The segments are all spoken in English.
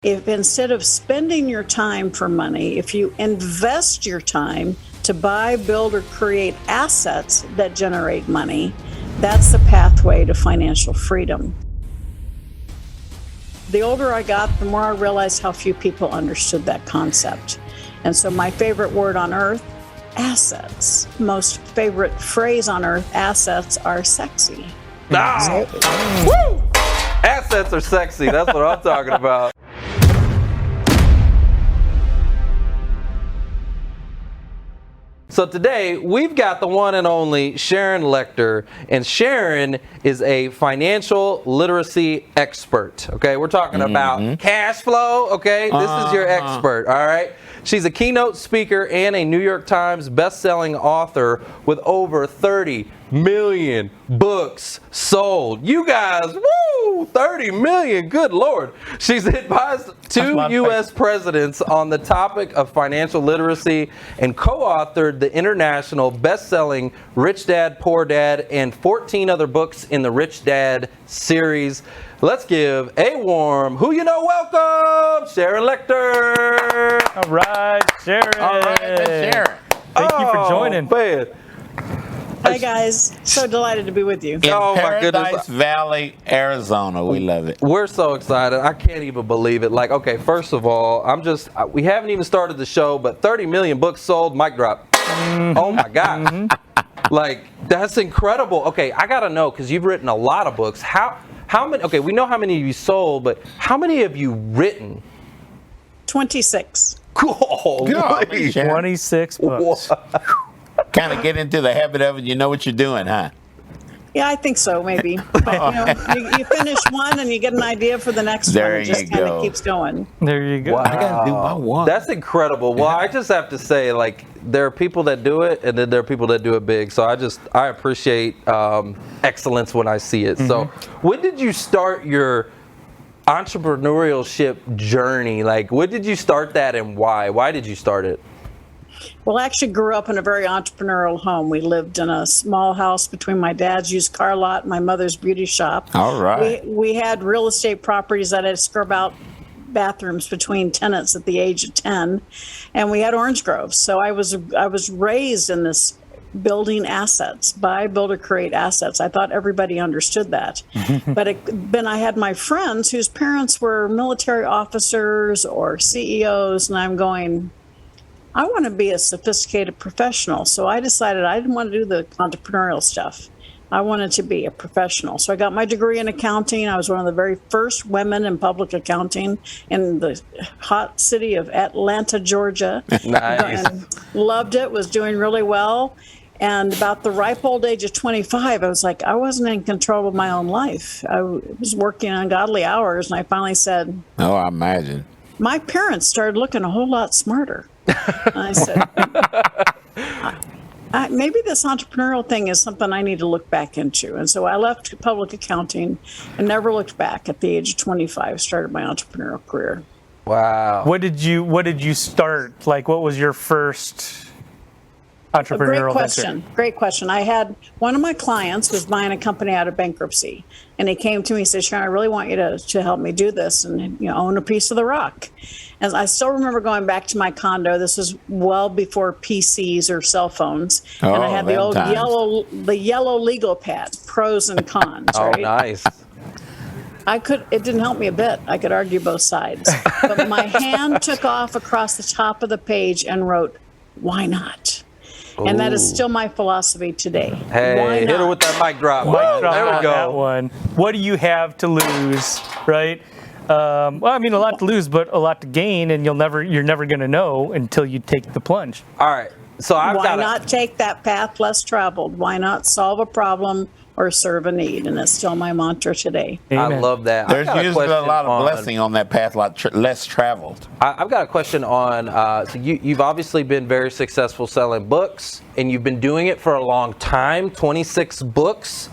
If instead of spending your time for money, if you invest your time to buy, build, or create assets that generate money, that's the pathway to financial freedom. The older I got, the more I realized how few people understood that concept. And so my favorite word on earth, assets. Most favorite phrase on earth, assets are sexy. Woo! Assets are sexy. That's what I'm talking about. So today, we've got the one and only Sharon Lechter, and Sharon is a financial literacy expert, okay? We're talking about cash flow, okay? This is your expert, all right? She's a keynote speaker and a New York Times bestselling author with over 30 million books sold. You guys, woo, 30 million, good Lord. She's advised 2 U.S. presidents on the topic of financial literacy and co-authored the international best-selling Rich Dad, Poor Dad and 14 other books in the Rich Dad series. Let's give a warm, welcome, Sharon Lechter. All right, Sharon. All right, that's Sharon. Thank you for joining. Man. Hi, guys. So delighted to be with you. In my goodness. Paradise Valley, Arizona. We love it. We're so excited. I can't even believe it. Like, okay, first of all, we haven't even started the show, but 30 million books sold, mic drop. Oh my God. Like, that's incredible. Okay, I gotta know, because you've written a lot of books. How many, okay, we know how many you sold, but how many have you written? 26. Cool. 26 books. Kind of get into the habit of it. You know what you're doing, huh? Yeah, I think so, maybe. But, you finish one and you get an idea for the next There one. It just you kind go. of keeps going. There you go. Wow. I got to do my one. That's incredible. Well, I just have to say, like, there are people that do it, and then there are people that do it big. So I appreciate excellence when I see it. So when did you start your entrepreneurship journey? Like, when did you start that and why? Why did you start it? Well, I actually grew up in a very entrepreneurial home. We lived in a small house between my dad's used car lot and my mother's beauty shop. All right. We had real estate properties that had scrub out bathrooms between tenants at the age of 10, and we had orange groves. So I was raised in this building assets, buy, build, or create assets. I thought everybody understood that. But then I had my friends whose parents were military officers or CEOs, and I'm going, I want to be a sophisticated professional. So I decided I didn't want to do the entrepreneurial stuff. I wanted to be a professional. So I got my degree in accounting. I was one of the very first women in public accounting in the hot city of Atlanta, Georgia. Nice. And loved it, was doing really well. And about the ripe old age of 25, I was like, I wasn't in control of my own life. I was working ungodly hours. And I finally said, Oh, I imagine. my parents started looking a whole lot smarter. And I said, maybe this entrepreneurial thing is something I need to look back into. And so I left public accounting and never looked back. At the age of 25, started my entrepreneurial career. Wow. What did you start? Like, what was your first entrepreneurial venture? Great question. I had one of my clients was buying a company out of bankruptcy, and he came to me and said, Sharon, I really want you to help me do this and own a piece of the rock. And I still remember going back to my condo. This was well before PCs or cell phones, and I had the old yellow legal pad, pros and cons. Oh, right? nice. It didn't help me a bit. I could argue both sides, but my hand took off across the top of the page and wrote, "Why not?" And that is still my philosophy today. Hey, hit her with that mic drop. There we go. That one. What do you have to lose, right? Well, I mean, a lot to lose, but a lot to gain, and you're never going to know until you take the plunge. All right. So Why not take that path less traveled? Why not solve a problem or serve a need? And it's still my mantra today. Amen. I love that. There's usually a lot of blessing on that path, less traveled. I've got a question on, so you've obviously been very successful selling books, and you've been doing it for a long time, 26 books.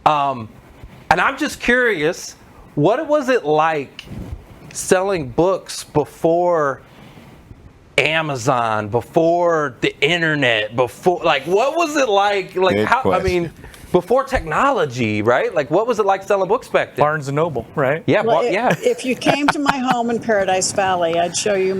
And I'm just curious, what was it like selling books before Amazon, before the internet, before, like, what was it like? Like, Good how, question. I mean, before technology, right? Like, what was it like selling books back then? Barnes and Noble, right? Yeah, Well, yeah. If you came to my home in Paradise Valley, I'd show you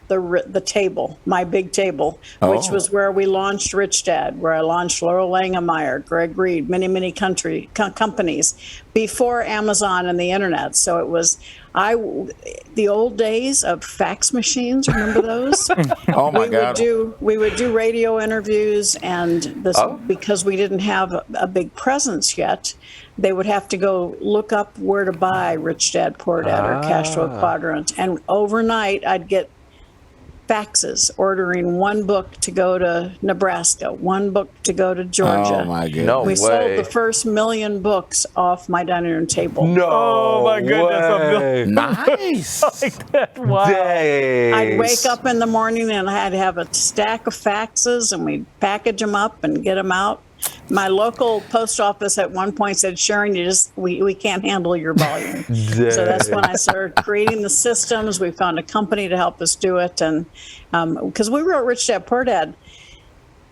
the table, my big table, which was where we launched Rich Dad, where I launched Laurel Langemeyer, Greg Reed, many companies before Amazon and the internet. So it was the old days of fax machines. Remember those? Oh my God. We would do radio interviews, and because we didn't have a big presence yet, they would have to go look up where to buy Rich Dad, Poor Dad, or Cash Flow Quadrant. And overnight, I'd get faxes ordering one book to go to Nebraska, one book to go to Georgia. Oh my goodness. No We way. sold the first 1 million books off my dining room table. No. Oh my goodness, way. Nice. Like that. Wow. Days. I'd wake up in the morning and I had to have a stack of faxes, and we'd package them up and get them out. My local post office at one point said, Sharon, we can't handle your volume. So that's when I started creating the systems. We found a company to help us do it. And because we wrote Rich Dad, Poor Dad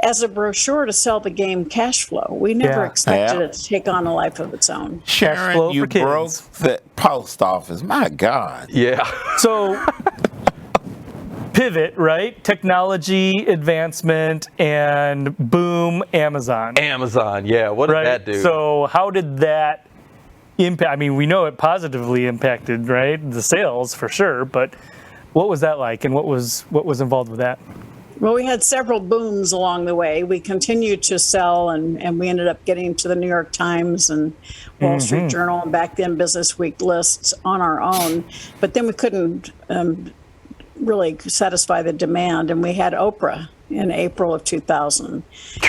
as a brochure to sell the game Cash Flow. We never expected it to take on a life of its own. Sharon, you for kids. broke the post office. My God. Yeah. So pivot, right? Technology advancement and boom, Amazon. Amazon, yeah. What did that do? So how did that impact? I mean, we know it positively impacted, right? The sales for sure, but what was that like, and what was involved with that? Well, we had several booms along the way. We continued to sell, and we ended up getting to the New York Times and Wall Street Journal and back then Business Week lists on our own. But then we couldn't really satisfy the demand, and we had Oprah in April of 2000.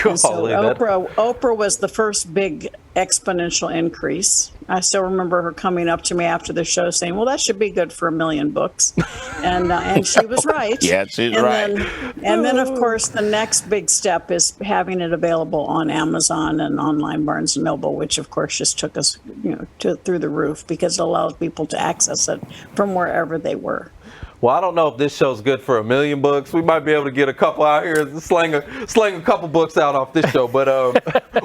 And so Oprah was the first big exponential increase. I still remember her coming up to me after the show saying, well, that should be good for 1 million books. And she was right. Yeah, she's right. And then, of course, the next big step is having it available on Amazon and online Barnes & Noble, which, of course, just took us through the roof because it allows people to access it from wherever they were. Well, I don't know if this show's good for 1 million books. We might be able to get a couple out here and slang a couple books out off this show, but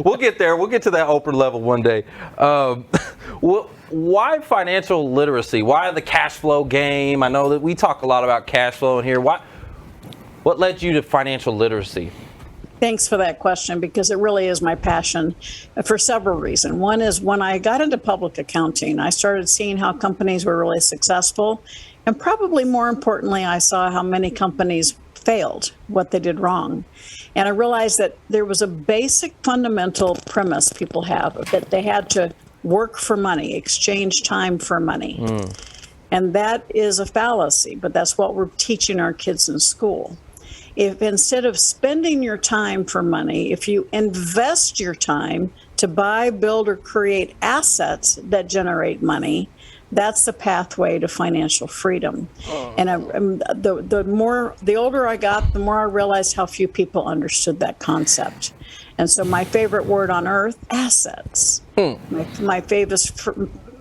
we'll get there. We'll get to that Oprah level one day. Why financial literacy? Why the cash flow game? I know that we talk a lot about cash flow in here. What led you to financial literacy? Thanks for that question, because it really is my passion for several reasons. One is when I got into public accounting, I started seeing how companies were really successful. And probably more importantly, I saw how many companies failed, what they did wrong. And I realized that there was a basic fundamental premise people have that they had to work for money, exchange time for money. And that is a fallacy, but that's what we're teaching our kids in school. If instead of spending your time for money, if you invest your time to buy, build, or create assets that generate money, that's the pathway to financial freedom. And the older I got, the more I realized how few people understood that concept. And so my favorite word on earth, assets. My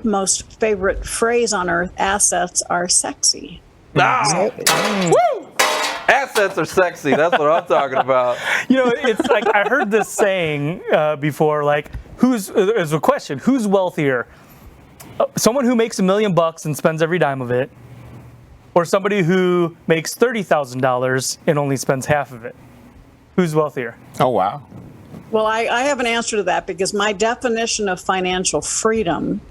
most favorite phrase on earth, assets are sexy. Woo! Assets are sexy. That's what I'm talking about. It's like I heard this saying before, like, there's a question, who's wealthier? Someone who makes $1 million and spends every dime of it, or somebody who makes $30,000 and only spends half of it? Who's wealthier? Oh, wow. Well, I have an answer to that, because my definition of financial freedom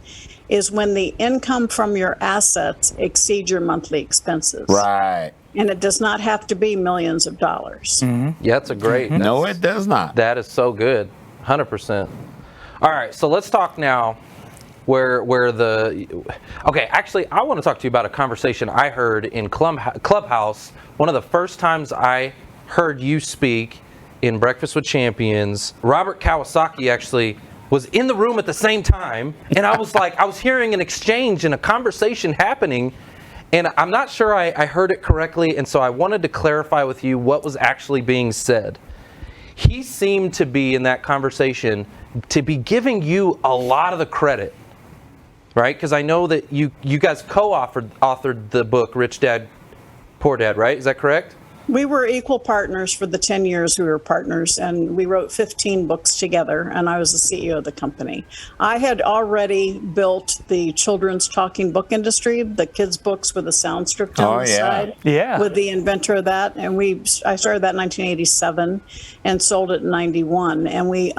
is when the income from your assets exceed your monthly expenses. Right. And it does not have to be millions of dollars. Yeah, that's a great. No, it does not. That is so good. 100%. All right, so let's talk now actually, I want to talk to you about a conversation I heard in Clubhouse. One of the first times I heard you speak in Breakfast with Champions. Robert Kiyosaki actually was in the room at the same time, and I was hearing an exchange and a conversation happening, and I'm not sure I heard it correctly, and so I wanted to clarify with you what was actually being said. He seemed to be, in that conversation, to be giving you a lot of the credit, right? Because I know that you guys co-authored the book Rich Dad, Poor Dad, right? Is that correct? We were equal partners for the 10 years we were partners, and we wrote 15 books together, and I was the CEO of the company. I had already built the children's talking book industry, the kids' books with a sound script on the side, with the inventor of that. And I started that in 1987 and sold it in 91. And we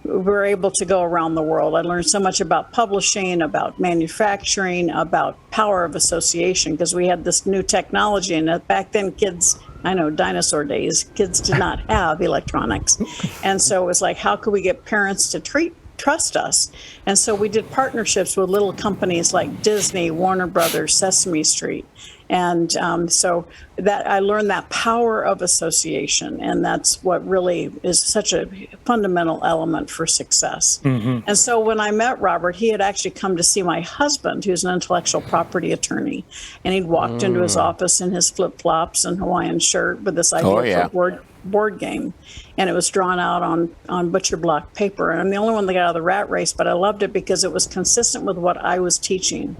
were able to go around the world. I learned so much about publishing, about manufacturing, about power of association, because we had this new technology. And back then, kids, I know, dinosaur days, kids did not have electronics. And so it was like, how could we get parents to trust us? And so we did partnerships with little companies like Disney, Warner Brothers, Sesame Street. And so that I learned that power of association, and that's what really is such a fundamental element for success. And so when I met Robert, he had actually come to see my husband, who's an intellectual property attorney, and he'd walked into his office in his flip-flops and Hawaiian shirt with this idea for a board game, and it was drawn out on butcher block paper. And I'm the only one that got out of the rat race, but I loved it because it was consistent with what I was teaching.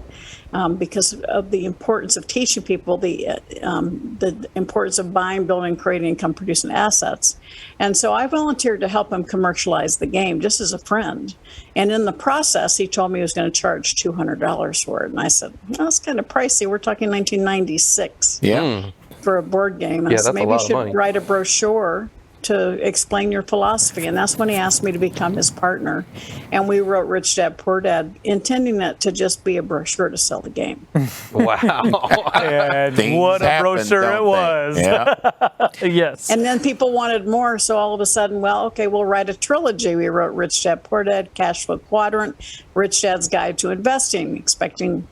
Because of the importance of teaching people the importance of buying, building, creating income producing assets. And so I volunteered to help him commercialize the game just as a friend. And in the process, he told me he was going to charge $200 for it. And I said, that's kind of pricey. We're talking 1996 for a board game. And I said, maybe you should write a brochure to explain your philosophy. And that's when he asked me to become his partner. And we wrote Rich Dad, Poor Dad, intending it to just be a brochure to sell the game. Wow. And what a brochure it was. Yes. And then people wanted more. So all of a sudden, well, okay, we'll write a trilogy. We wrote Rich Dad, Poor Dad, Cash Flow Quadrant, Rich Dad's Guide to Investing, expecting,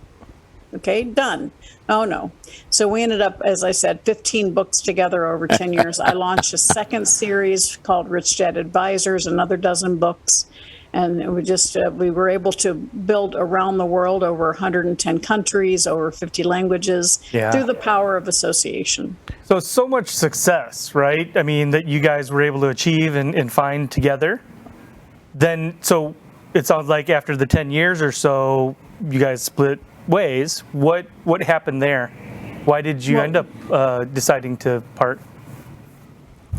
okay, done. Oh, no. So we ended up, as I said, 15 books together over 10 years. I launched a second series called Rich Dad Advisors, another dozen books. And we were able to build around the world, over 110 countries, over 50 languages, through the power of association. So much success, right? I mean, that you guys were able to achieve and find together. Then, so it sounds like after the 10 years or so, you guys split ways. What happened there? Why did you end up deciding to part?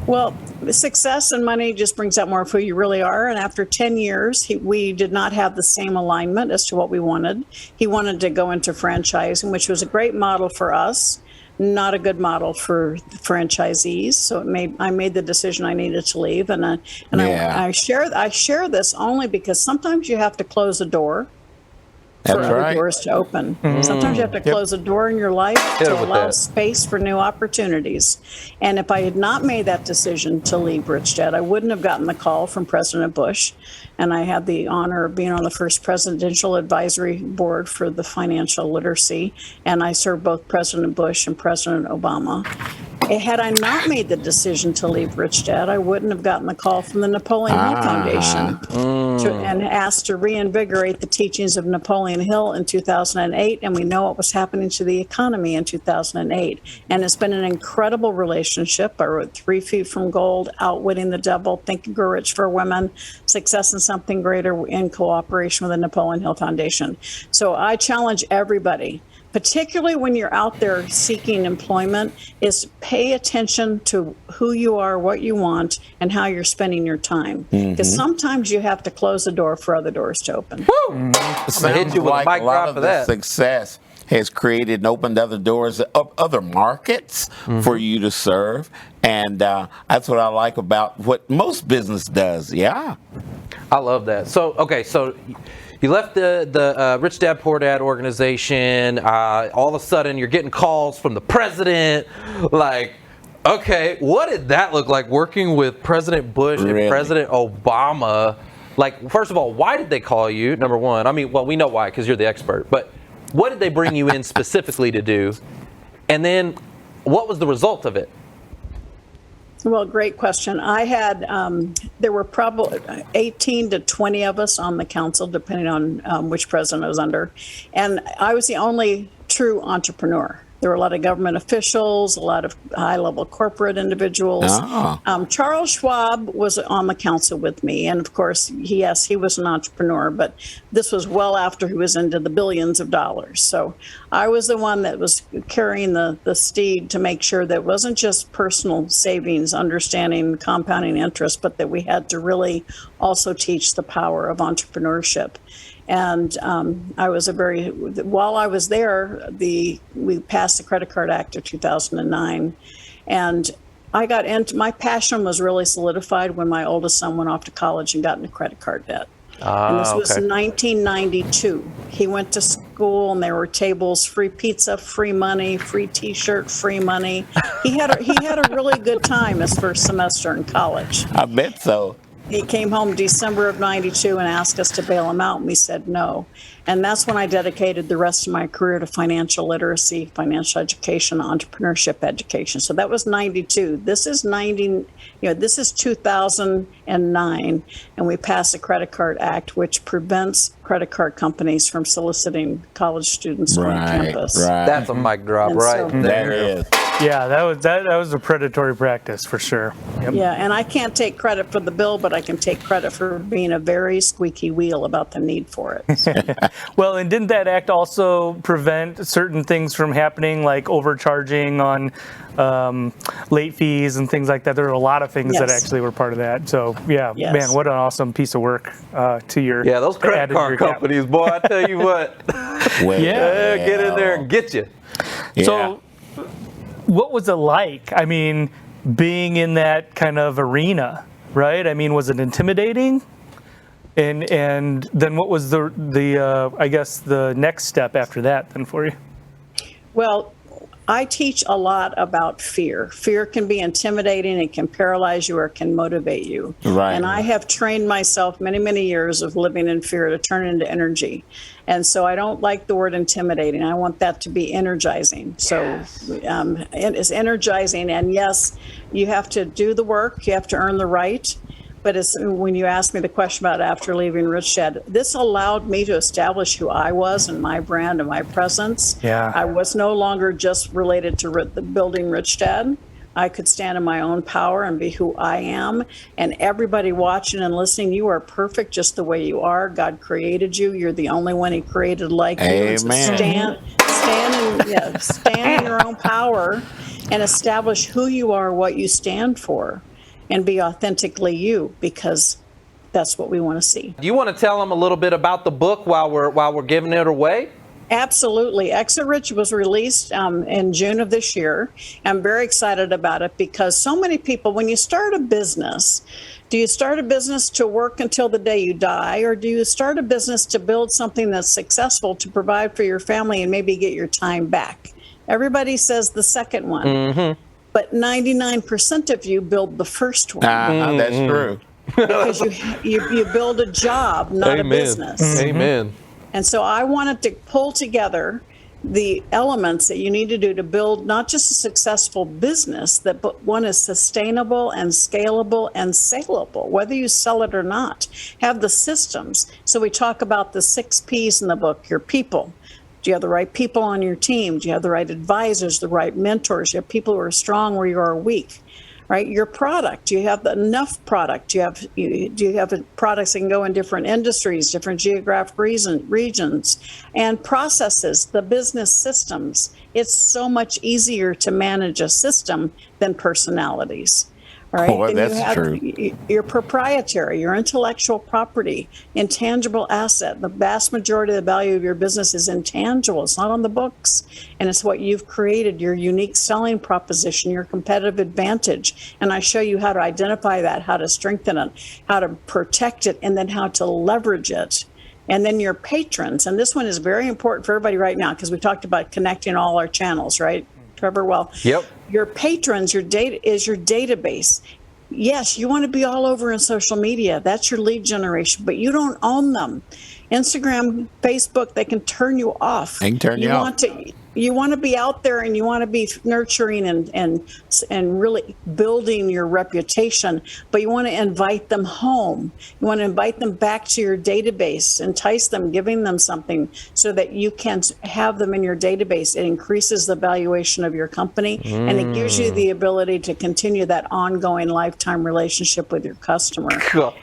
Well, success and money just brings out more of who you really are. And after 10 years, we did not have the same alignment as to what we wanted. He wanted to go into franchising, which was a great model for us, not a good model for franchisees. So I made the decision I needed to leave. I share this only because sometimes you have to close a door for other doors to open. Sometimes you have to close a door in your life to allow space for new opportunities. And if I had not made that decision to leave Rich Dad, I wouldn't have gotten the call from President Bush. And I had the honor of being on the first presidential advisory board for the financial literacy. And I served both President Bush and President Obama. Had I not made the decision to leave Rich Dad, I wouldn't have gotten the call from the Napoleon Hill Foundation and asked to reinvigorate the teachings of Napoleon Hill in 2008. And we know what was happening to the economy in 2008. And it's been an incredible relationship. I wrote 3 Feet from Gold, Outwitting the Devil, Think and Grow Rich for Women, Success and Something Greater, in cooperation with the Napoleon Hill Foundation. So I challenge everybody, particularly when you're out there seeking employment, is pay attention to who you are, what you want, and how you're spending your time. Because sometimes you have to close the door for other doors to open. Sounds like a lot of the success has created and opened other doors, other markets for you to serve. And that's what I like about what most business does. I love that. So you left the Rich Dad Poor Dad organization. All of a sudden, you're getting calls from the president. Like, okay, what did that look like working with President Bush and President Obama? Like, first of all, why did they call you? Number one, I mean, well, we know why because you're the expert. But what did they bring you in specifically to do? And then, what was the result of it? Well, great question. I had, there were probably 18 to 20 of us on the council, depending on which president I was under. And I was the only true entrepreneur. There were a lot of government officials, a lot of high-level corporate individuals. Charles Schwab was on the council with me, and of course, he was an entrepreneur, but this was well after he was into the billions of dollars. So I was the one that was carrying the steed to make sure that it wasn't just personal savings, understanding compounding interest, but that we had to really also teach the power of entrepreneurship. And while I was there, we passed the Credit Card Act of 2009. And my passion was really solidified when my oldest son went off to college and got into credit card debt. And this was 1992. He went to school and there were tables, free pizza, free money, free t-shirt, free money. He had a really good time his first semester in college. I bet so. He came home December of 92 and asked us to bail him out, and we said no. And that's when I dedicated the rest of my career to financial literacy, financial education, entrepreneurship education. So that was 92. This is 2009, and we passed the Credit Card Act, which prevents credit card companies from soliciting college students on campus. Right. That's a mic drop, And right? so- That is. Yeah, that was a predatory practice for sure. Yep. Yeah, and I can't take credit for the bill, but I can take credit for being a very squeaky wheel about the need for it. So. Well, and didn't that act also prevent certain things from happening, like overcharging on late fees and things like that? There were a lot of things that actually were part of that. So, yeah, man, what an awesome piece of work to your those credit card companies, boy, I tell you what. Well, Get in there and get you. Yeah. So, what was it like? I mean, being in that kind of arena, right? I mean, was it intimidating? And then what was the I guess the next step after that then for you? Well, I teach a lot about fear. Fear can be intimidating, it can paralyze you, or it can motivate you. Right. And I have trained myself many, many years of living in fear to turn it into energy. And so I don't like the word intimidating. I want that to be energizing. So it's energizing. And yes, you have to do the work, you have to earn the right. But it's, when you asked me the question about after leaving Rich Dad, this allowed me to establish who I was and my brand and my presence. Yeah. I was no longer just related to the building Rich Dad. I could stand in my own power and be who I am. And everybody watching and listening, you are perfect just the way you are. God created you. You're the only one He created like you. Amen. So stand in your own power and establish who you are, what you stand for. And be authentically you, because that's what we want to see. Do you want to tell them a little bit about the book while we're giving it away? Absolutely. Exit Rich was released in June of this year. I'm very excited about it because so many people, when you start a business, do you start a business to work until the day you die, or do you start a business to build something that's successful to provide for your family and maybe get your time back? Everybody says the second one. Mm-hmm. But 99% of you build the first one. That's true. Because you build a job, not a business. Amen. And so I wanted to pull together the elements that you need to do to build not just a successful business, but one is sustainable and scalable and saleable, whether you sell it or not. Have the systems. So we talk about the 6 P's in the book, your people. Do you have the right people on your team? Do you have the right advisors, the right mentors? Do you have people who are strong where you are weak? Right? Your product. Do you have enough product? Do you have products that can go in different industries, different geographic regions, and processes, the business systems? It's so much easier to manage a system than personalities. Right? Oh, then that's you have true. Your proprietary, your intellectual property, intangible asset. The vast majority of the value of your business is intangible. It's not on the books. And it's what you've created, your unique selling proposition, your competitive advantage. And I show you how to identify that, how to strengthen it, how to protect it, and then how to leverage it. And then your patrons. And this one is very important for everybody right now because we talked about connecting all our channels, right, Trevor? Well, yep. Your patrons, your data is your database. Yes, you want to be all over in social media. That's your lead generation, but you don't own them. Instagram, Facebook, they can turn you off. They can turn you off. you want to be out there and you want to be nurturing and really building your reputation, but you want to invite them home. You want to invite them back to your database, entice them, giving them something so that you can have them in your database. It increases the valuation of your company, and it gives you the ability to continue that ongoing lifetime relationship with your customer. Cool.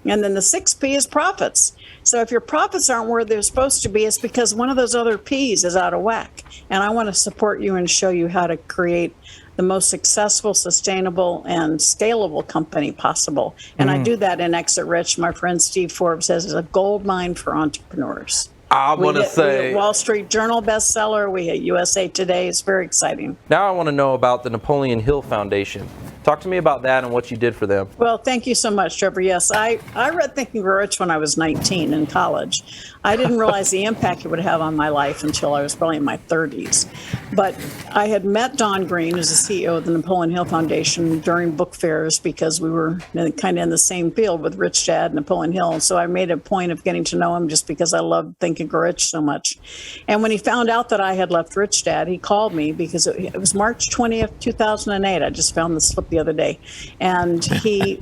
And then the 6 P is profits. So if your profits aren't where they're supposed to be, it's because one of those other P's is out of whack. And I want to support you and show you how to create the most successful, sustainable, and scalable company possible. And I do that in Exit Rich. My friend Steve Forbes says it's a gold mine for entrepreneurs. I want to We say hit Wall Street Journal bestseller. We hit USA Today. It's very exciting. now I want to know about the Napoleon Hill Foundation. Talk to me about that and what you did for them. Well, thank you so much, Trevor. Yes, I read Think and Grow Rich when I was 19 in college. I didn't realize the impact it would have on my life until I was probably in my 30s. But I had met Don Green, who's the CEO of the Napoleon Hill Foundation, during book fairs because we were kind of in the same field with Rich Dad and Napoleon Hill. And so I made a point of getting to know him just because I loved Think and Grow Rich so much. And when he found out that I had left Rich Dad, he called me because it was March 20th, 2008. I just found this slip the other day. And he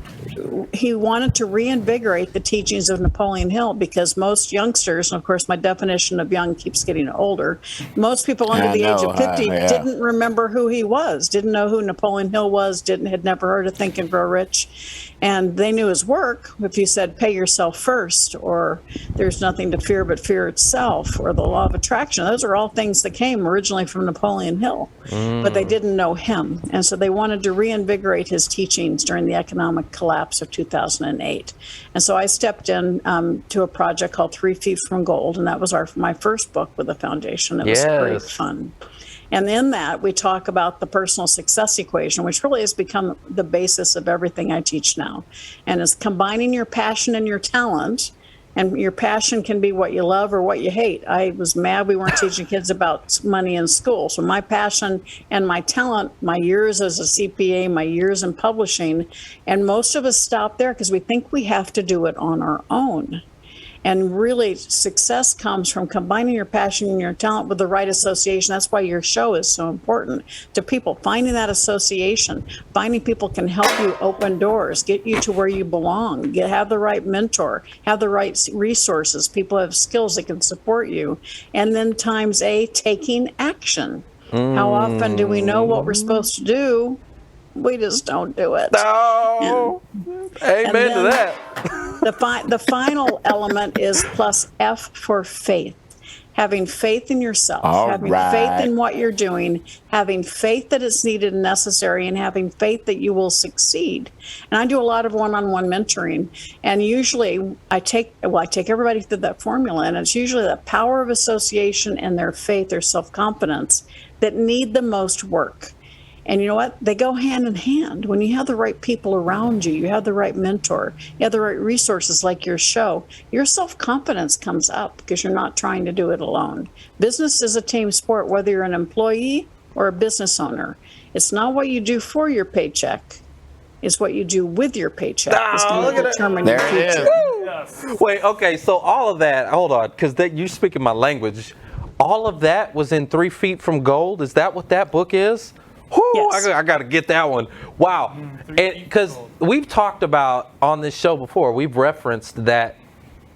wanted to reinvigorate the teachings of Napoleon Hill because most youngsters, and of course my definition of young keeps getting older, most people under the age of 50 didn't remember who he was, didn't know who Napoleon Hill was, had never heard of Think and Grow Rich. And they knew his work. If you said pay yourself first, or there's nothing to fear but fear itself, or the law of attraction, those are all things that came originally from Napoleon Hill, but they didn't know him. And so they wanted to reinvigorate his teachings during the economic collapse of 2008. And so I stepped in to a project called 3 Feet from Gold, and that was my first book with the foundation. It was great fun. And in that, we talk about the personal success equation, which really has become the basis of everything I teach now. And it's combining your passion and your talent. And your passion can be what you love or what you hate. I was mad we weren't teaching kids about money in school. So my passion and my talent, my years as a CPA, my years in publishing, and most of us stop there because we think we have to do it on our own. And really, success comes from combining your passion and your talent with the right association. That's why your show is so important to people. Finding that association, finding people can help you open doors, get you to where you belong, have the right mentor, have the right resources. People have skills that can support you. And then times A, taking action. How often do we know what we're supposed to do? We just don't do it. No. Amen to that. The final element is plus F for faith. Having faith in yourself, having faith in what you're doing, having faith that it's needed and necessary, and having faith that you will succeed. And I do a lot of one-on-one mentoring, and usually I take everybody through that formula, and it's usually the power of association and their faith, their self-confidence that need the most work. And you know what? They go hand in hand. When you have the right people around you, you have the right mentor, you have the right resources like your show, your self-confidence comes up because you're not trying to do it alone. Business is a team sport, whether you're an employee or a business owner. It's not what you do for your paycheck. It's what you do with your paycheck. It's going to determine your future. Yes. Wait, okay, so all of that, hold on, because you're speaking my language. All of that was in 3 Feet from Gold? Is that what that book is? Whew, Yes. I got to get that one. Wow. Because we've talked about on this show before, we've referenced that,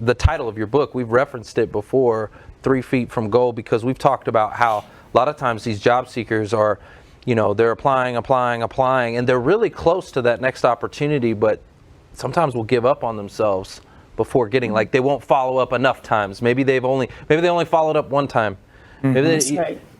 the title of your book, we've referenced it before, 3 Feet from Gold, because we've talked about how a lot of times these job seekers are, they're applying, and they're really close to that next opportunity, but sometimes will give up on themselves before getting, like they won't follow up enough times. Maybe they only followed up one time. That's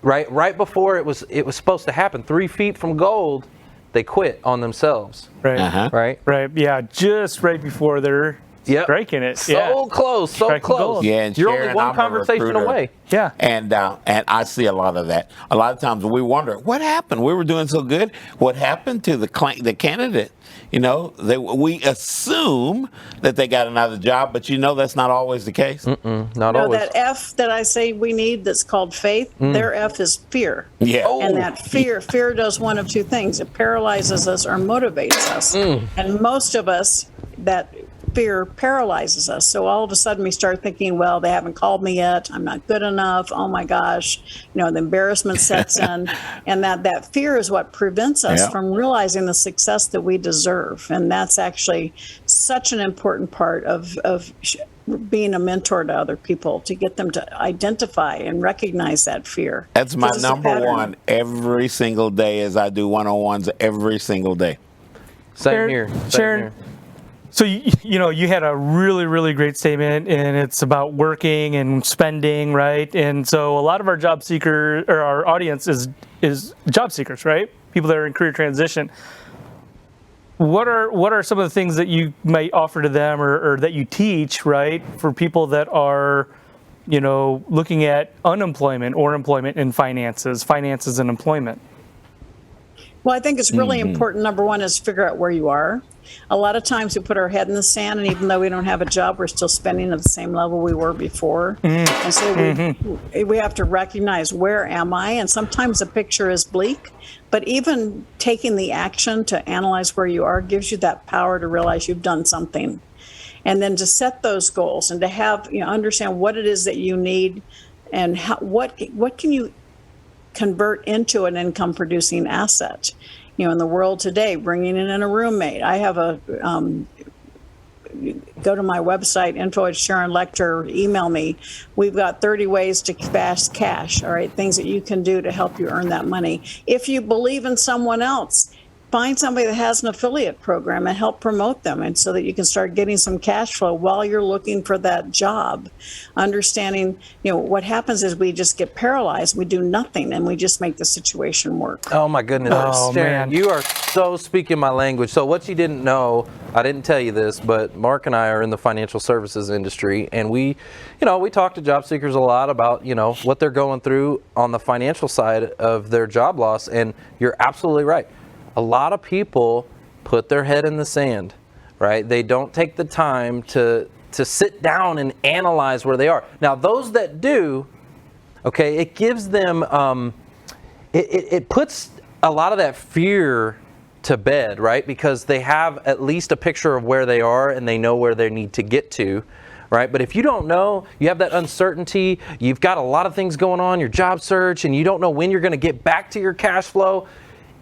right. Right before it was supposed to happen, 3 feet from gold, they quit on themselves. Right. Uh-huh. Right. Right. Yeah. Just right before they're striking it. So close. So Striking close. gold. Yeah, and You're Sharon, only one I'm a conversation recruiter. away. Yeah. And I see a lot of that. A lot of times we wonder, what happened? We were doing so good. What happened to the candidate? We assume that they got another job, but that's not always the case. Not always. That F that I say we need that's called faith, their F is fear. Yeah. And that fear does one of two things. It paralyzes us or motivates us. And most of us that fear paralyzes us. So all of a sudden we start thinking, well, they haven't called me yet. I'm not good enough. Oh my gosh. The embarrassment sets in. And that fear is what prevents us from realizing the success that we deserve. And that's actually such an important part of being a mentor to other people, to get them to identify and recognize that fear. That's my number one every single day, as I do one-on-ones every single day. Same here. Sharon, so you had a really, really great statement, and it's about working and spending, right? And so a lot of our job seekers, or our audience is job seekers, right? People that are in career transition. What are some of the things that you might offer to them, or that you teach, right, for people that are, looking at unemployment or employment and finances and employment? Well, I think it's really important. Number one is figure out where you are. A lot of times we put our head in the sand, and even though we don't have a job, we're still spending at the same level we were before. And so we have to recognize, where am I? And sometimes the picture is bleak, but even taking the action to analyze where you are gives you that power to realize you've done something. And then to set those goals and to have, understand what it is that you need, and what can you convert into an income producing asset. In the world today, bringing in a roommate. I have go to my website, info at Sharon Lechter, email me. We've got 30 ways to fast cash, all right, things that you can do to help you earn that money. If you believe in someone else, find somebody that has an affiliate program and help promote them, and so that you can start getting some cash flow while you're looking for that job. Understanding, what happens is we just get paralyzed. We do nothing, and we just make the situation work. Oh my goodness. Sharon, you are so speaking my language. So what you didn't know, I didn't tell you this, but Mark and I are in the financial services industry, and we talk to job seekers a lot about, what they're going through on the financial side of their job loss, and you're absolutely right. A lot of people put their head in the sand, right? They don't take the time to sit down and analyze where they are. Now, those that do, okay, it gives them, it puts a lot of that fear to bed, right? Because they have at least a picture of where they are, and they know where they need to get to, right? But if you don't know, you have that uncertainty, you've got a lot of things going on, your job search, and you don't know when you're going to get back to your cash flow.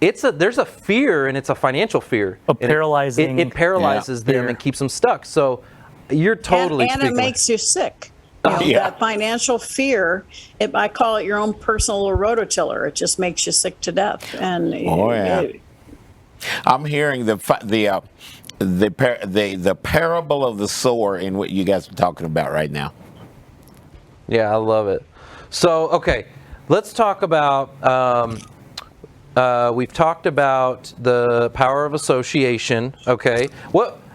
There's a fear, and it's a financial fear. Paralyzing. It paralyzes them and keeps them stuck. So you're totally and it makes you sick. That financial fear, I call it your own personal rototiller. It just makes you sick to death. And I'm hearing the parable of the sower in what you guys are talking about right now. Yeah, I love it. So, okay, let's talk about. We've talked about the power of association, okay?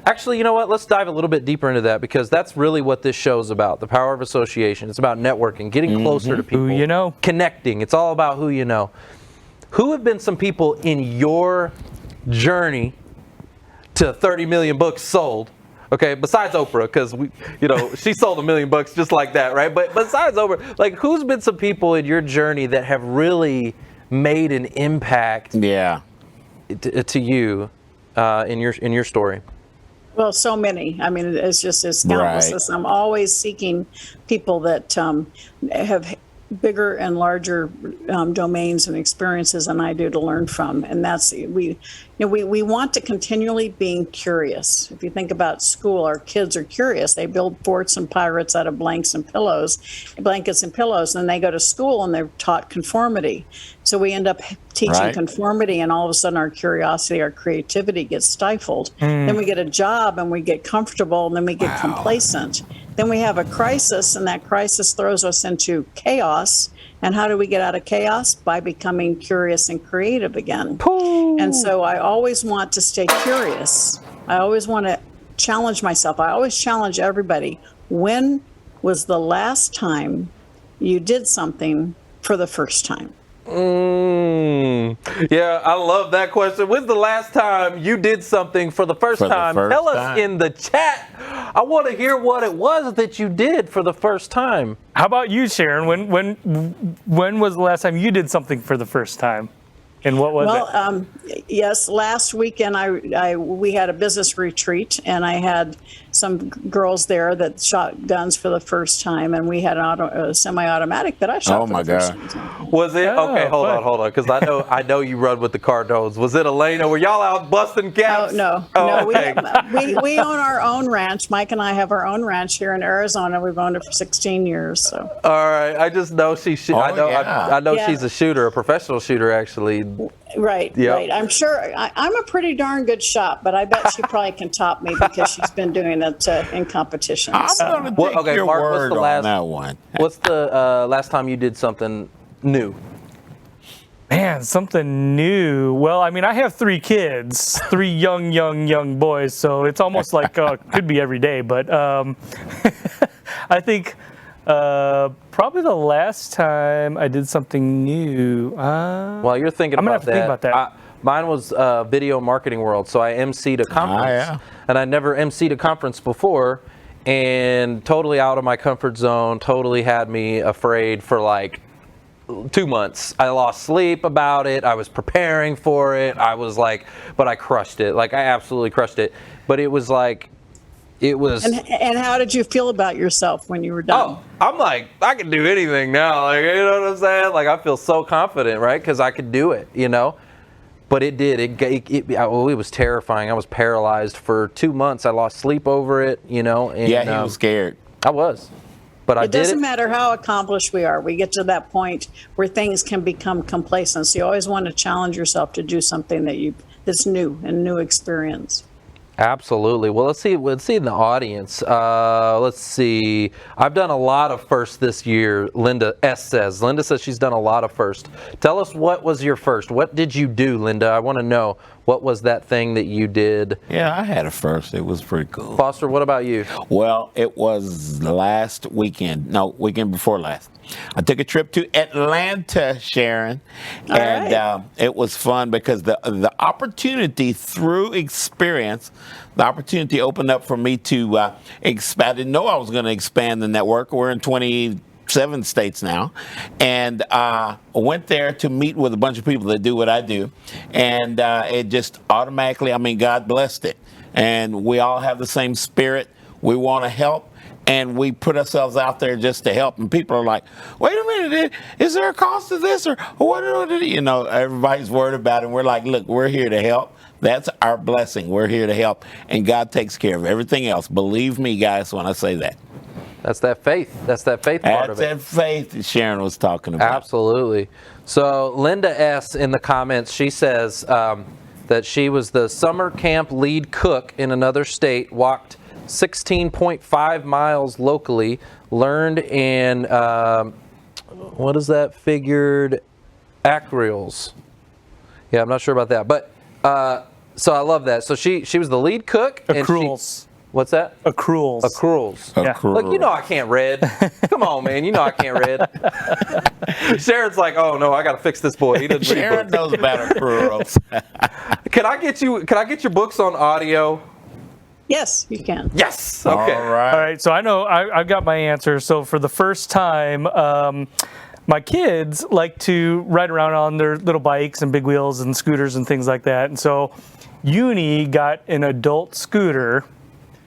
Actually, you know what? Let's dive a little bit deeper into that, because that's really what this show's about, the power of association. It's about networking, getting closer to people. Who you know. Connecting. It's all about who you know. Who have been some people in your journey to 30 million books sold? Okay, besides Oprah, because she sold 1 million books just like that, right? But besides Oprah, who's been some people in your journey that have really made an impact to you in your story? Well, so many. I mean, it's countless. Right. I'm always seeking people that have bigger and larger domains and experiences than I do to learn from. And that's, we want to continually being curious. If you think about school, our kids are curious. They build forts and pirates out of blankets and pillows, and then they go to school and they're taught conformity. So we end up teaching conformity, and all of a sudden our curiosity, our creativity gets stifled. Then we get a job and we get comfortable, and then we get complacent. Then we have a crisis, and that crisis throws us into chaos. And how do we get out of chaos? By becoming curious and creative again. And so I always want to stay curious. I always want to challenge myself. I always challenge everybody. When was the last time you did something for the first time? Yeah, I love that question. When's the last time you did something for the first time? Tell us in the chat. I want to hear what it was that you did for the first time. How about you, Sharon? When was the last time you did something for the first time? And what was it? Yes, last weekend we had a business retreat, and I had some girls there that shot guns for the first time, and we had a semi-automatic that I shot. Oh my God! Was it okay? Hold on, because I know you run with the Cardones. Was it Elena? Were y'all out busting caps? No. Okay. We own our own ranch. Mike and I have our own ranch here in Arizona. We've owned it for 16 years. So. All right, I just know I know she's a shooter, a professional shooter, actually. Right, Yep. right. I'm sure I'm a pretty darn good shot, but I bet she probably can top me because she's been doing it in competitions. I'm going to take your Mark, word on that one. What's the last time you did something new? Man, something new. Well, I mean, I have 3 kids, 3 young boys, so it's almost like could be every day. But I think probably the last time I did something new. While you're thinking I'm gonna about have to think about that. Mine was video marketing world. So I emceed a conference, and I never emceed a conference before, and totally out of my comfort zone. Totally had me afraid for like 2 months. I lost sleep about it. I was preparing for it. I was like, but I crushed it. Like I absolutely crushed it. But it was like. It was. And how did you feel about yourself when you were done? Oh, I'm like, I can do anything now. Like, you know what I'm saying? Like, I feel so confident, right? Because I could do it, you know? But it did. It was terrifying. I was paralyzed for 2 months. I lost sleep over it, you know? And, Yeah, he was scared. I was. But I did it. It doesn't matter how accomplished we are. We get to that point where things can become complacent. So you always want to challenge yourself to do something that's new and new experience. Absolutely. Well, let's see in the audience. Let's see. I've done a lot of firsts this year. Linda says she's done a lot of firsts. Tell us, what was your first? What did you do, Linda? I want to know. What was that thing that you did? Yeah, I had a first. It was pretty cool. Foster, what about you? Well, it was weekend before last. I took a trip to Atlanta, Sharon, and it was fun because the opportunity through experience, the opportunity opened up for me to expand. I didn't know I was going to expand the network. We're in 27 states now, and went there to meet with a bunch of people that do what I do, and it just automatically, I mean, God blessed it, and we all have the same spirit. We want to help. And we put ourselves out there just to help. And people are like, wait a minute, is there a cost to this? Or what? You know, everybody's worried about it. And we're like, look, we're here to help. That's our blessing. We're here to help. And God takes care of everything else. Believe me, guys, when I say that. That's that faith. That's that faith part of it. That's that faith that Sharon was talking about. Absolutely. So Linda S. in the comments, she says that she was the summer camp lead cook in another state, walked 16.5 miles locally, learned in, what is that, figured acreals. Yeah, I'm not sure about that. But, so I love that. So she was the lead cook. Accruals. What's that? Accruals. Accruals. Yeah. Look, you know I can't read. Come on, man. You know I can't read. Sharon's like, oh no, I got to fix this boy. He doesn't read Sharon knows about accruals. Can I get your books on audio? Yes, you can. Yes. Okay. All right. All right, so I know I've got my answer. So for the first time, my kids like to ride around on their little bikes and big wheels and scooters and things like that. And so Uni got an adult scooter.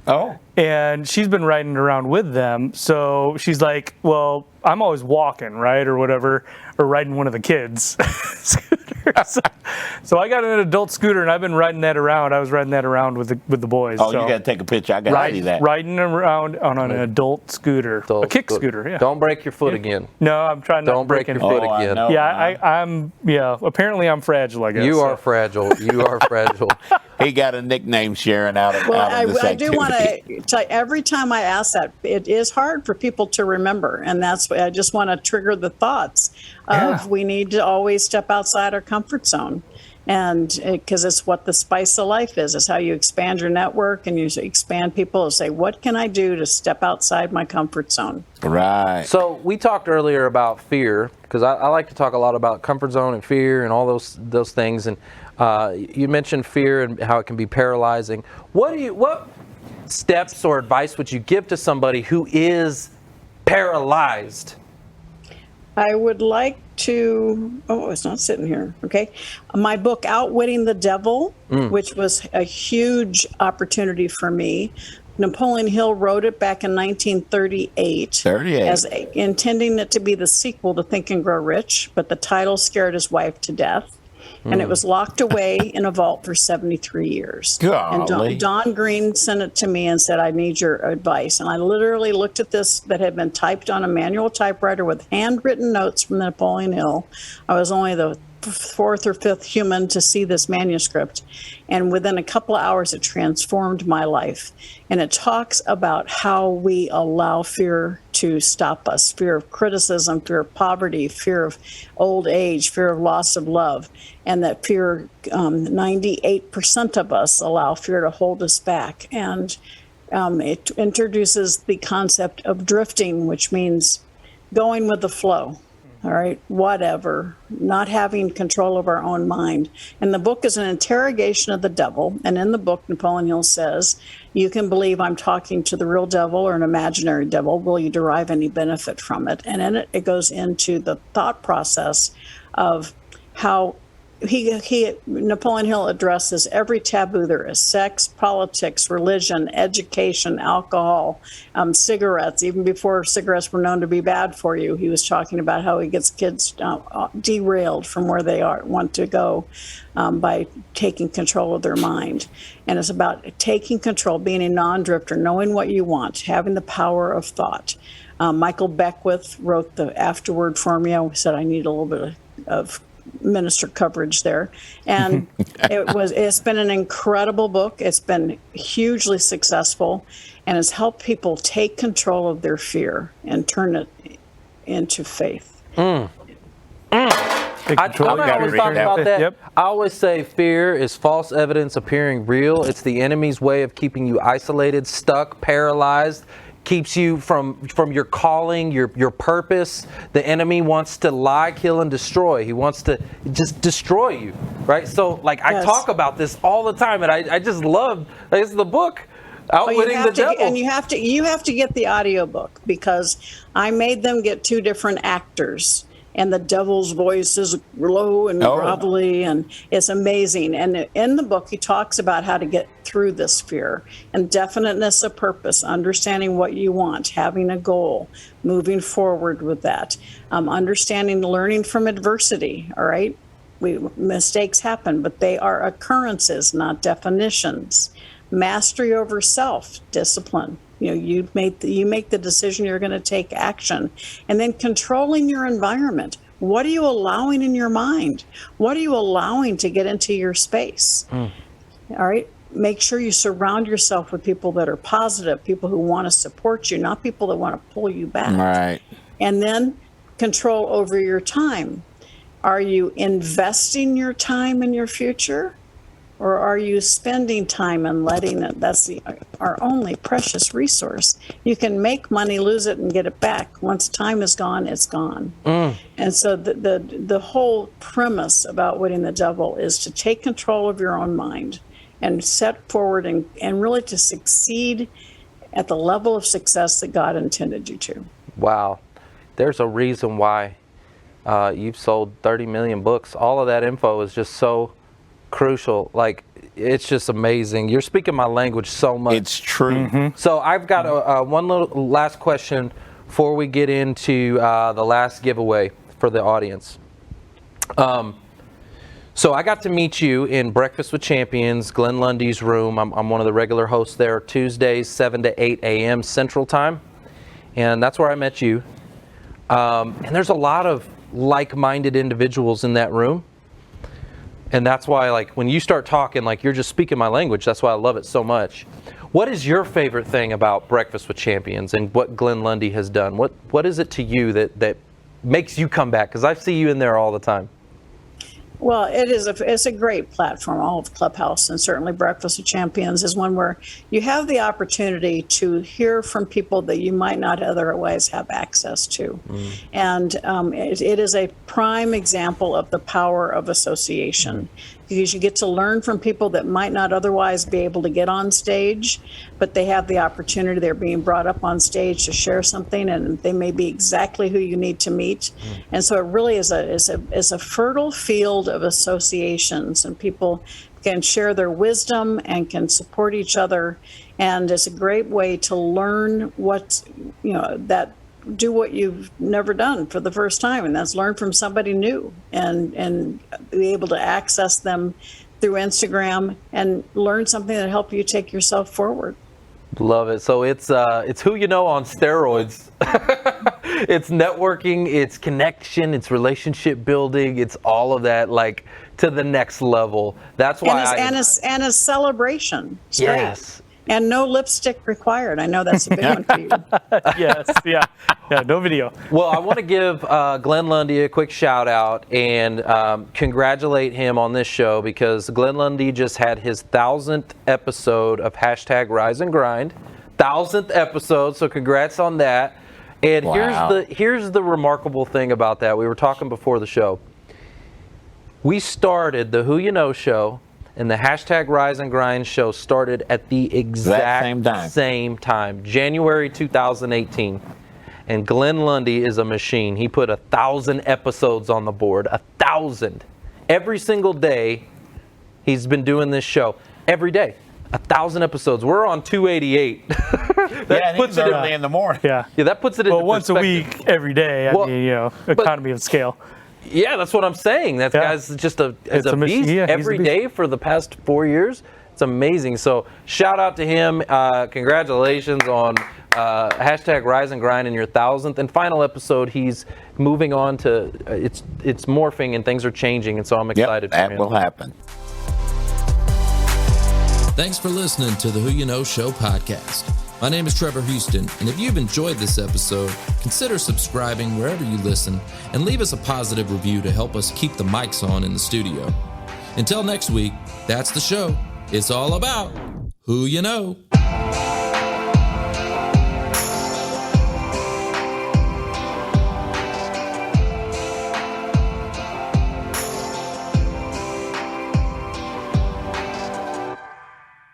Oh. And she's been riding around with them. So she's like, well, I'm always walking, right? Or whatever, or riding one of the kids' scooters. So I got an adult scooter and I've been riding that around. I was riding that around with the boys. Oh, so you got to take a picture. I got to see that. Riding around on an adult scooter. A kick scooter, yeah. Don't break your foot again. No, I'm trying not to Don't break your anything. foot again. Apparently I'm fragile, I guess. You are fragile. You are fragile. He got a nickname, Sharon, out of this I do want activity. to, every time I ask that, it is hard for people to remember. And that's why I just want to trigger the thoughts of we need to always step outside our comfort zone. And because it's what the spice of life is. It's how you expand your network and you expand people and say, what can I do to step outside my comfort zone? Right. So we talked earlier about fear, because I like to talk a lot about comfort zone and fear and all those things. And you mentioned fear and how it can be paralyzing. What steps or advice would you give to somebody who is paralyzed? I would like to, it's not sitting here. Okay. My book, Outwitting the Devil, which was a huge opportunity for me. Napoleon Hill wrote it back in 1938, intending it to be the sequel to Think and Grow Rich, but the title scared his wife to death. And it was locked away in a vault for 73 years. Golly. And Don Green sent it to me and said, I need your advice. And I literally looked at this that had been typed on a manual typewriter with handwritten notes from Napoleon Hill. I was only the fourth or fifth human to see this manuscript. And within a couple of hours, it transformed my life. And it talks about how we allow fear to stop us. Fear of criticism, fear of poverty, fear of old age, fear of loss of love. And that fear, 98% of us allow fear to hold us back. And it introduces the concept of drifting, which means going with the flow. All right, whatever, not having control of our own mind. And the book is an interrogation of the devil. And in the book, Napoleon Hill says, you can believe I'm talking to the real devil or an imaginary devil. Will you derive any benefit from it? And in it, it goes into the thought process of how Napoleon Hill addresses every taboo there is: sex, politics, religion, education, alcohol, cigarettes. Even before cigarettes were known to be bad for you, he was talking about how he gets kids derailed from where they want to go by taking control of their mind. And it's about taking control, being a non-drifter, knowing what you want, having the power of thought. Michael Beckwith wrote the afterword for me. I said I need a little bit of minister coverage there, and it's been an incredible book. It's been hugely successful, and has helped people take control of their fear and turn it into faith. I always talk about that. Yep. I always say fear is false evidence appearing real. It's the enemy's way of keeping you isolated, stuck, paralyzed. Keeps you from your calling, your purpose. The enemy wants to lie, kill, and destroy. He wants to just destroy you, right? So, I talk about this all the time, and I just love, it's the book, Outwitting the Devil. And you have to get the audiobook, because I made them get two different actors. And the devil's voice is low and grovelly, and it's amazing. And in the book, he talks about how to get through this fear, and definiteness of purpose, understanding what you want, having a goal, moving forward with that, understanding, learning from adversity. All right, mistakes happen, but they are occurrences, not definitions. Mastery over self, discipline. You make the decision, you're going to take action. And then controlling your environment. What are you allowing in your mind? What are you allowing to get into your space? All right. Make sure you surround yourself with people that are positive, people who want to support you, not people that want to pull you back. Right. And then control over your time. Are you investing your time in your future? Or are you spending time and letting it? That's our only precious resource. You can make money, lose it, and get it back. Once time is gone, it's gone. And so the whole premise about Outwitting the Devil is to take control of your own mind and set forward and really to succeed at the level of success that God intended you to. Wow. There's a reason why you've sold 30 million books. All of that info is just so crucial. It's just amazing. You're speaking my language so much. It's true. So I've got one little last question before we get into the last giveaway for the audience. So I got to meet you in Breakfast with Champions, Glenn Lundy's room. I'm one of the regular hosts there, Tuesdays, 7 to 8 a.m. Central Time. And that's where I met you. And there's a lot of like-minded individuals in that room. And that's why, when you start talking, you're just speaking my language. That's why I love it so much. What is your favorite thing about Breakfast with Champions and what Glenn Lundy has done? What is it to you that makes you come back? Because I see you in there all the time. Well, it's a great platform. All of Clubhouse, and certainly Breakfast with Champions is one where you have the opportunity to hear from people that you might not otherwise have access to. And it is a prime example of the power of association, because you get to learn from people that might not otherwise be able to get on stage, but they have the opportunity. They're being brought up on stage to share something, and they may be exactly who you need to meet. And so it really is a fertile field of associations, and people can share their wisdom and can support each other. And it's a great way to learn do what you've never done for the first time, and that's learn from somebody new and be able to access them through Instagram and learn something that help you take yourself forward. Love it. So it's who you know on steroids. It's networking, it's connection, it's relationship building, it's all of that, like, to the next level. That's why and a celebration. It's yes. Great. And no lipstick required. I know that's a big one for you. Yes, yeah, no video. Well, I want to give Glenn Lundy a quick shout out and congratulate him on this show, because Glenn Lundy just had his 1,000th episode of #Rise and Grind. 1,000th episode, so congrats on that. And wow. here's the remarkable thing about that. We were talking before the show. We started the Who You Know show, and the #Rise and Grind show started at the exact same time, January 2018. And Glenn Lundy is a machine. He put 1,000 episodes on the board, 1,000. Every single day, he's been doing this show. Every day, 1,000 episodes. We're on 288. That puts it early in the morning. Yeah, that puts it in once a week, every day. I mean, economy of scale. Yeah, that's what I'm saying. That guy's just a beast every day for the past 4 years. It's amazing. So shout out to him. Congratulations on #Rise and Grind in your 1,000th and final episode. He's moving on to it's morphing and things are changing, and so I'm excited for him. That will happen. Thanks for listening to the Who You Know Show podcast. My name is Trevor Houston, and if you've enjoyed this episode, consider subscribing wherever you listen and leave us a positive review to help us keep the mics on in the studio. Until next week, that's the show. It's all about who you know.